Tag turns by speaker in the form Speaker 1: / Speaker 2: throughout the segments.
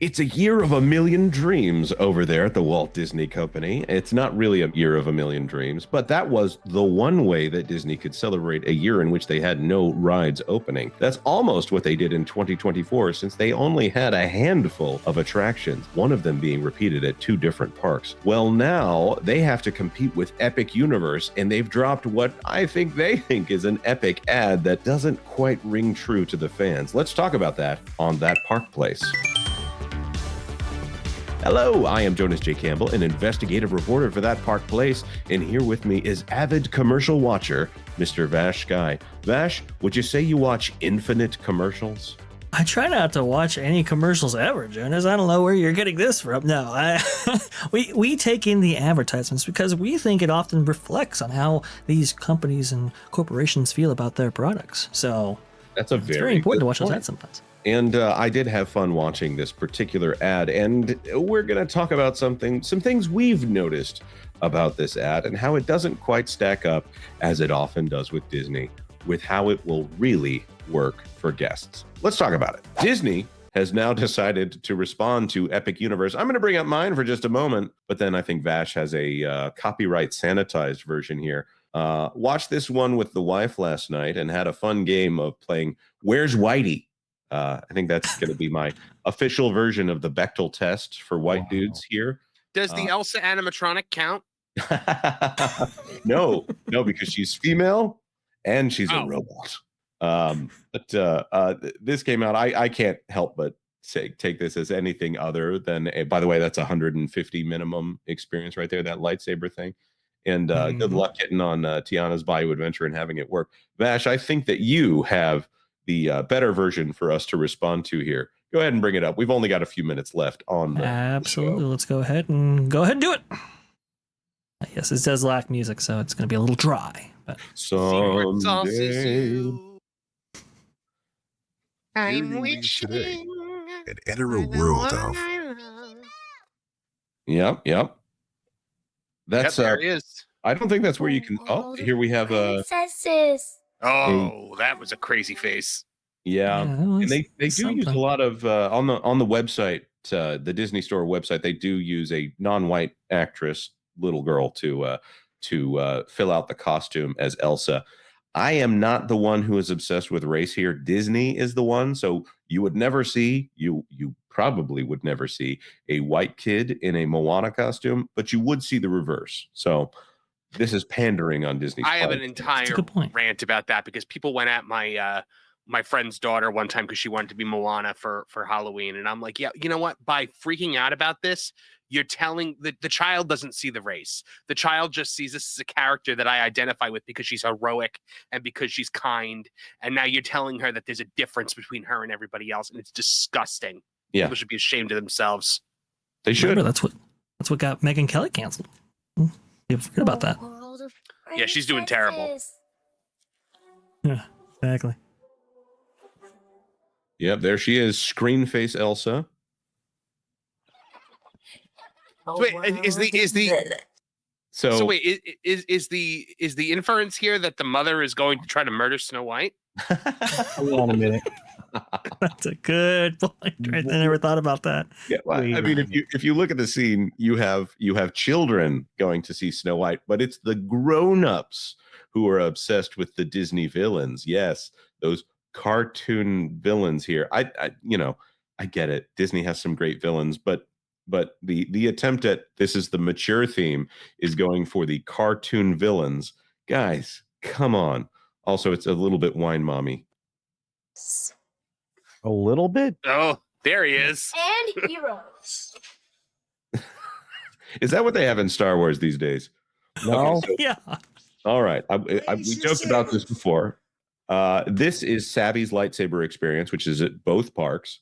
Speaker 1: It's a year of a million dreams over there at the Walt Disney Company. It's not really a year of a million dreams, but that was the one way that Disney could celebrate a year in which they had no rides opening. That's almost what they did in 2024, since they only had a handful of attractions, one of them being repeated at 2 different parks. Well, now they have to compete with Epic Universe, and they've dropped what I think they think is an epic ad that doesn't quite ring true to the fans. Let's talk about that on That Park Place. Hello, I am Jonas J. Campbell, an investigative reporter for That Park Place, and here with me is avid commercial watcher, Mr. VashSky. Vash, would you say you watch infinite commercials?
Speaker 2: I try not to watch any commercials ever, Jonas. I don't know where you're getting this from. No, we take in the advertisements because we think it often reflects on how these companies and corporations feel about their products. So
Speaker 1: That's it's
Speaker 2: very important to watch those ads sometimes.
Speaker 1: And I did have fun watching this particular ad, and we're going to talk about some things we've noticed about this ad and how it doesn't quite stack up, as it often does with Disney, with how it will really work for guests. Let's talk about it. Disney has now decided to respond to Epic Universe. I'm going to bring up mine for just a moment, but then I think Vash has a copyright sanitized version here. Watched this one with the wife last night and had a fun game of playing Where's Whitey? I think that's going to be my official version of the Bechtel test for white dudes here.
Speaker 3: Does the Elsa animatronic count?
Speaker 1: No, because she's female and she's a robot. But this came out. I can't help but take this as anything other than by the way, that's 150 minimum experience right there, that lightsaber thing. And good luck getting on Tiana's Bayou Adventure and having it work. Vash, I think that you have the better version for us to respond to here. Go ahead and bring it up. We've only got a few minutes left on the
Speaker 2: Absolutely. Let's go ahead and do it. Yes, it does lack music, so it's going to be a little dry. But
Speaker 1: someday
Speaker 3: I'm wishing
Speaker 4: and enter a world of.
Speaker 1: Yep. That's
Speaker 3: there it is.
Speaker 1: I don't think that's where you can. Oh, here we have a.
Speaker 3: Oh, that was a crazy face.
Speaker 1: Yeah, and they do use a lot of on the website, the Disney Store website. They do use a non-white actress, little girl, to fill out the costume as Elsa. I am not the one who is obsessed with race here. Disney is the one. So you probably would never see a white kid in a Moana costume, but you would see the reverse. So this is pandering on Disney.
Speaker 3: I have an entire rant about that because people went at my my friend's daughter one time because she wanted to be Moana for Halloween, and I'm like, yeah, you know what? By freaking out about this, you're telling the child doesn't see the race. The child just sees this as a character that I identify with because she's heroic and because she's kind. And now you're telling her that there's a difference between her and everybody else, and it's disgusting.
Speaker 1: Yeah,
Speaker 3: people should be ashamed of themselves.
Speaker 1: They should.
Speaker 2: Remember, that's what got Megyn Kelly canceled. You forget about that.
Speaker 3: Yeah, she's doing terrible.
Speaker 2: Yeah, exactly.
Speaker 1: Yep, there she is, screen face Elsa.
Speaker 3: Wait, is the inference here that the mother is going to try to murder Snow White?
Speaker 5: Hold on a minute.
Speaker 2: That's a good point. Right? I never thought about that.
Speaker 1: Yeah, well, I mean, if you look at the scene, you have children going to see Snow White, but it's the grown-ups who are obsessed with the Disney villains. Yes, those cartoon villains here. I get it. Disney has some great villains, but the attempt at this is the mature theme is going for the cartoon villains. Guys, come on. Also, it's a little bit wine mommy.
Speaker 5: A little bit?
Speaker 3: Oh, there he is.
Speaker 6: And heroes.
Speaker 1: Is that what they have in Star Wars these days?
Speaker 5: No.
Speaker 1: Okay, so, yeah. All right. We joked about this before. This is Savvy's lightsaber experience, which is at both parks.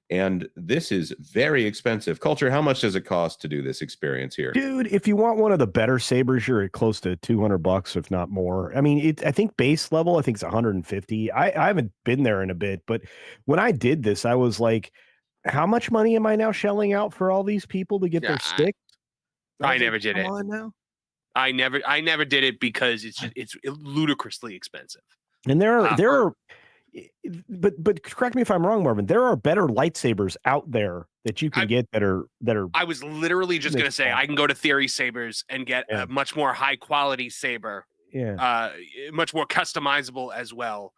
Speaker 1: And this is very expensive. Culture, how much does it cost to do this experience here?
Speaker 5: Dude, if you want one of the better sabers, you're at close to $200, if not more. I mean, I think base level, I think it's 150. I haven't been there in a bit, but when I did this, I was like, how much money am I now shelling out for all these people to get their sticks?
Speaker 3: I never did it.
Speaker 5: Now?
Speaker 3: I never did it because it's ludicrously expensive.
Speaker 5: And there are But correct me if I'm wrong, Marvin. There are better lightsabers out there that you can get that are.
Speaker 3: I was literally just going to say I can go to Theory Sabers and get a much more high quality saber.
Speaker 5: Yeah.
Speaker 3: Much more customizable as well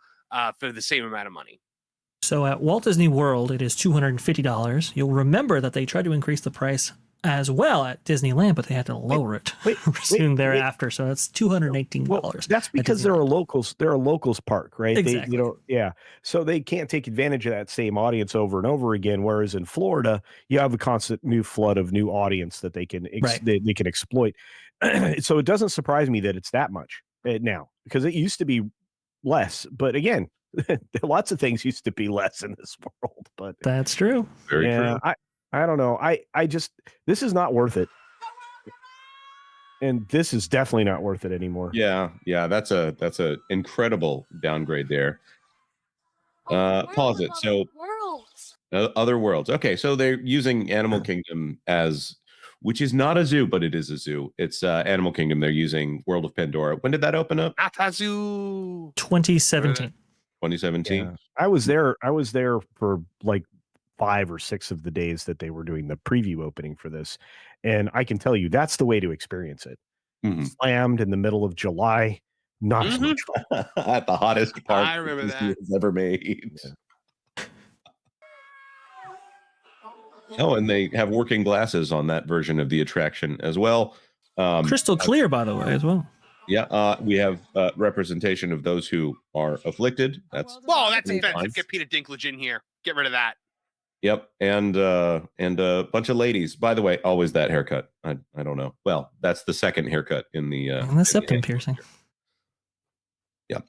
Speaker 3: for the same amount of money.
Speaker 2: So at Walt Disney World, it is $250. You'll remember that they tried to increase the price as well at Disneyland, but they had to lower it soon thereafter. So it's $218.
Speaker 5: Well, that's because they're a locals park, right?
Speaker 2: Exactly.
Speaker 5: So they can't take advantage of that same audience over and over again. Whereas in Florida, you have a constant new flood of new audience that they can they can exploit. So it doesn't surprise me that it's that much now, because it used to be less. But again, lots of things used to be less in this world. But
Speaker 2: that's true.
Speaker 1: Very true.
Speaker 5: I don't know. I just, this is not worth it. And this is definitely not worth it anymore.
Speaker 1: Yeah. That's a incredible downgrade there. Pause it. So other worlds. Okay, so they're using Animal Kingdom which is not a zoo, but it is a zoo. It's Animal Kingdom. They're using World of Pandora. When did that open up?
Speaker 3: Not a zoo.
Speaker 2: 2017.
Speaker 1: 2017.
Speaker 5: Yeah. I was there for like 5 or 6 of the days that they were doing the preview opening for this, and I can tell you that's the way to experience it. Slammed in the middle of July, not as much fun.
Speaker 1: At the hottest park
Speaker 3: I remember
Speaker 1: Disney
Speaker 3: that
Speaker 1: has ever made. Oh, and they have working glasses on that version of the attraction as well.
Speaker 2: Crystal clear, by the way, as well.
Speaker 1: Yeah, we have representation of those who are afflicted. That's
Speaker 3: offensive. Get Peter Dinklage in here. Get rid of that.
Speaker 1: Yep, and a bunch of ladies. By the way, always that haircut. I don't know. Well, that's the second haircut in the
Speaker 2: septum piercing.
Speaker 1: Yep.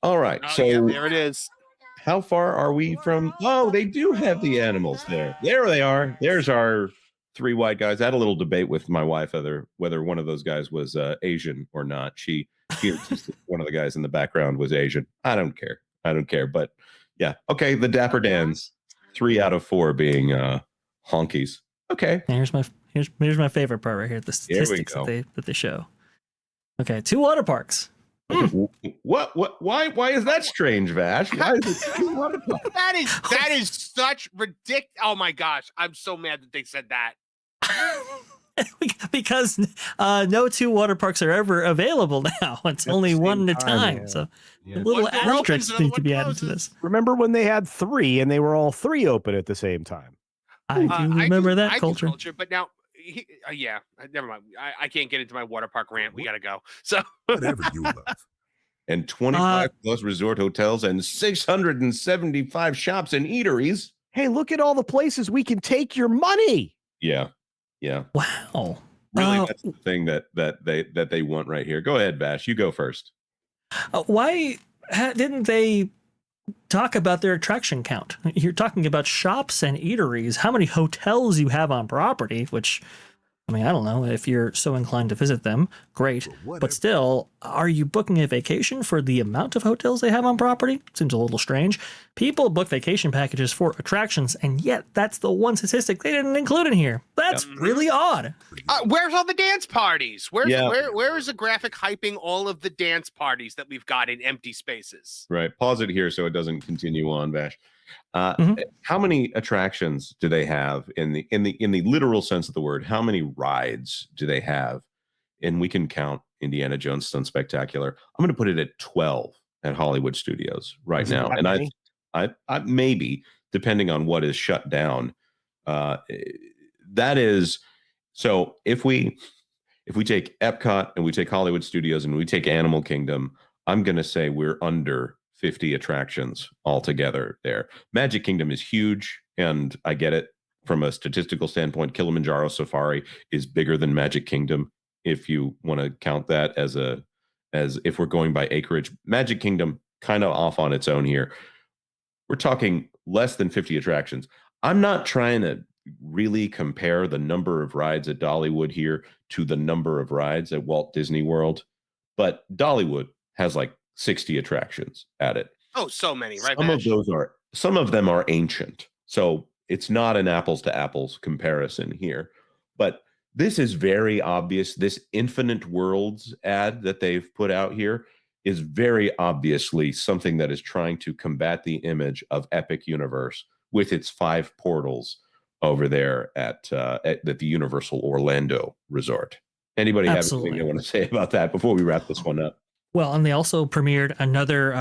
Speaker 1: All right.
Speaker 3: Oh,
Speaker 1: so
Speaker 3: yeah, there it is.
Speaker 1: How far are we from? Oh, they do have the animals there. There they are. There's our 3 white guys. I had a little debate with my wife whether one of those guys was Asian or not. She insisted one of the guys in the background was Asian. I don't care. But yeah, okay. The Dapper Dans. 3 out of 4 being honkies. Okay.
Speaker 2: Here's my favorite part right here. The statistics that they show. Okay, 2 water parks.
Speaker 1: What? Why is that strange, Vash? Why is it 2 water parks?
Speaker 3: That is such ridiculous. Oh my gosh, I'm so mad that they said that.
Speaker 2: Because no 2 water parks are ever available now. It's only one at a time. Yeah. So little asterisks need to be added to this.
Speaker 5: Remember when they had 3 and they were all 3 open at the same time?
Speaker 2: I do remember that culture.
Speaker 3: But now, never mind. I can't get into my water park rant. We got to go. So
Speaker 4: whatever you love.
Speaker 1: And 25 plus resort hotels and 675 shops and eateries.
Speaker 5: Hey, look at all the places we can take your money.
Speaker 1: Yeah.
Speaker 2: Wow.
Speaker 1: Really, that's the thing that they want right here. Go ahead, Vash. You go first.
Speaker 2: Why didn't they talk about their attraction count? You're talking about shops and eateries, how many hotels you have on property, which, I mean, I don't know if you're so inclined to visit them, great. But still, are you booking a vacation for the amount of hotels they have on property? Seems a little strange. People book vacation packages for attractions, and yet that's the one statistic they didn't include in here. That's really odd.
Speaker 3: Where's all the dance parties? Where is the graphic hyping all of the dance parties that we've got in empty spaces?
Speaker 1: Right. Pause it here so it doesn't continue on, Vash. How many attractions do they have in the literal sense of the word? How many rides do they have? And we can count Indiana Jones Stunt Spectacular. I'm going to put it at 12 at Hollywood Studios right now. And I maybe, depending on what is shut down, that is, so if we take Epcot and we take Hollywood Studios and we take Animal Kingdom, I'm going to say we're under 50 attractions altogether there. Magic Kingdom is huge, and I get it from a statistical standpoint. Kilimanjaro Safari is bigger than Magic Kingdom, if you want to count that as if we're going by acreage. Magic Kingdom kind of off on its own here. We're talking less than 50 attractions. I'm not trying to really compare the number of rides at Dollywood here to the number of rides at Walt Disney World, but Dollywood has like 60 attractions at it.
Speaker 3: Oh, so many, right?
Speaker 1: Some of them are ancient. So it's not an apples to apples comparison here, but this is very obvious. This Infinite Worlds ad that they've put out here is very obviously something that is trying to combat the image of Epic Universe with its 5 portals over there at the Universal Orlando Resort. Anybody have anything they want to say about that before we wrap this one up?
Speaker 2: Well, and they also premiered another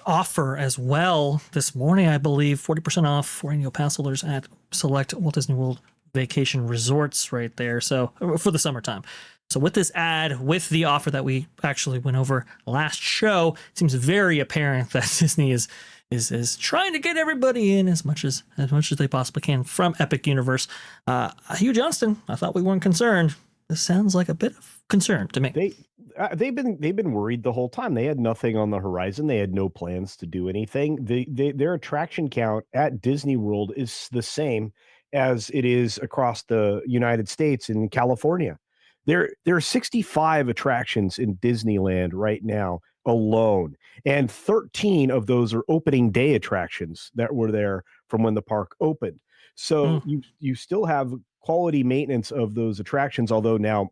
Speaker 2: offer as well this morning, I believe, 40% off for annual pass holders at select Walt Disney World vacation resorts right there. So for the summertime. So with this ad, with the offer that we actually went over last show, it seems very apparent that Disney is trying to get everybody in as much as they possibly can from Epic Universe. Hugh Johnston, I thought we weren't concerned. This sounds like a bit of concern to me.
Speaker 5: They've been worried the whole time. They had nothing on the horizon. They had no plans to do anything. Their attraction count at Disney World is the same as it is across the United States in California. There are 65 attractions in Disneyland right now alone, and 13 of those are opening day attractions that were there from when the park opened. So you still have quality maintenance of those attractions, although now,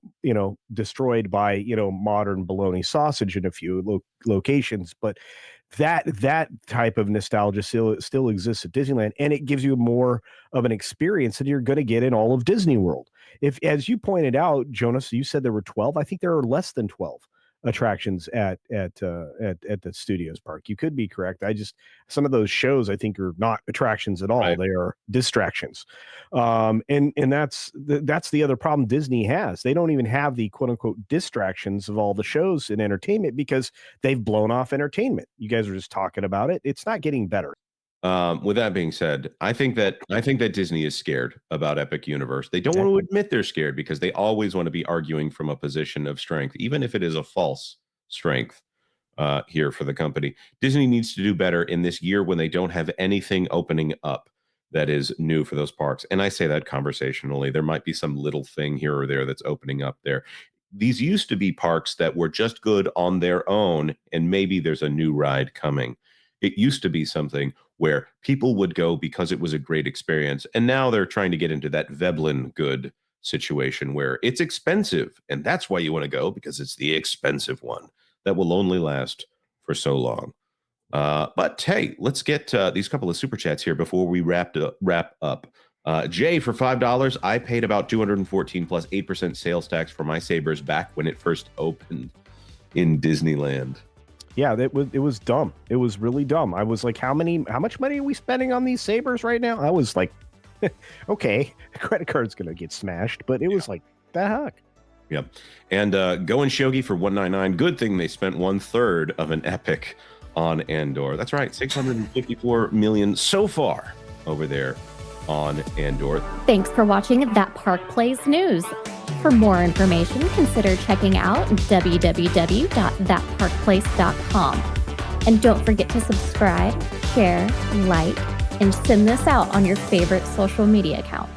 Speaker 5: destroyed by, modern bologna sausage in a few locations. But that type of nostalgia still exists at Disneyland, and it gives you more of an experience than you're going to get in all of Disney World. If, as you pointed out, Jonas, you said there were 12. I think there are less than 12 attractions at the studios park. You could be correct. Some of those shows I think are not attractions at all. Right. They are distractions. And that's the other problem Disney has. They don't even have the quote unquote distractions of all the shows in entertainment because they've blown off entertainment. You guys are just talking about it. It's not getting better.
Speaker 1: With that being said, I think that Disney is scared about Epic Universe. They don't want to admit they're scared because they always want to be arguing from a position of strength, even if it is a false strength here for the company. Disney needs to do better in this year when they don't have anything opening up that is new for those parks. And I say that conversationally. There might be some little thing here or there that's opening up there. These used to be parks that were just good on their own, and maybe there's a new ride coming. It used to be something where people would go because it was a great experience. And now they're trying to get into that Veblen good situation where it's expensive. And that's why you want to go, because it's the expensive one that will only last for so long. But hey, let's get these couple of super chats here before we wrap up. Jay, for $5, I paid about $214 plus 8% sales tax for my Sabres back when it first opened in Disneyland.
Speaker 5: Yeah, it was dumb. It was really dumb. I was like, how much money are we spending on these Sabres right now? I was like, okay, the credit card's gonna get smashed, but it was like, the heck.
Speaker 1: Yep. And going Shogi for $199. Good thing they spent 1/3 of an Epic on Andor. That's right, $654 million so far over there on Andor.
Speaker 6: Thanks for watching That Park Plays News. For more information, consider checking out www.thatparkplace.com. And don't forget to subscribe, share, like, and send this out on your favorite social media accounts.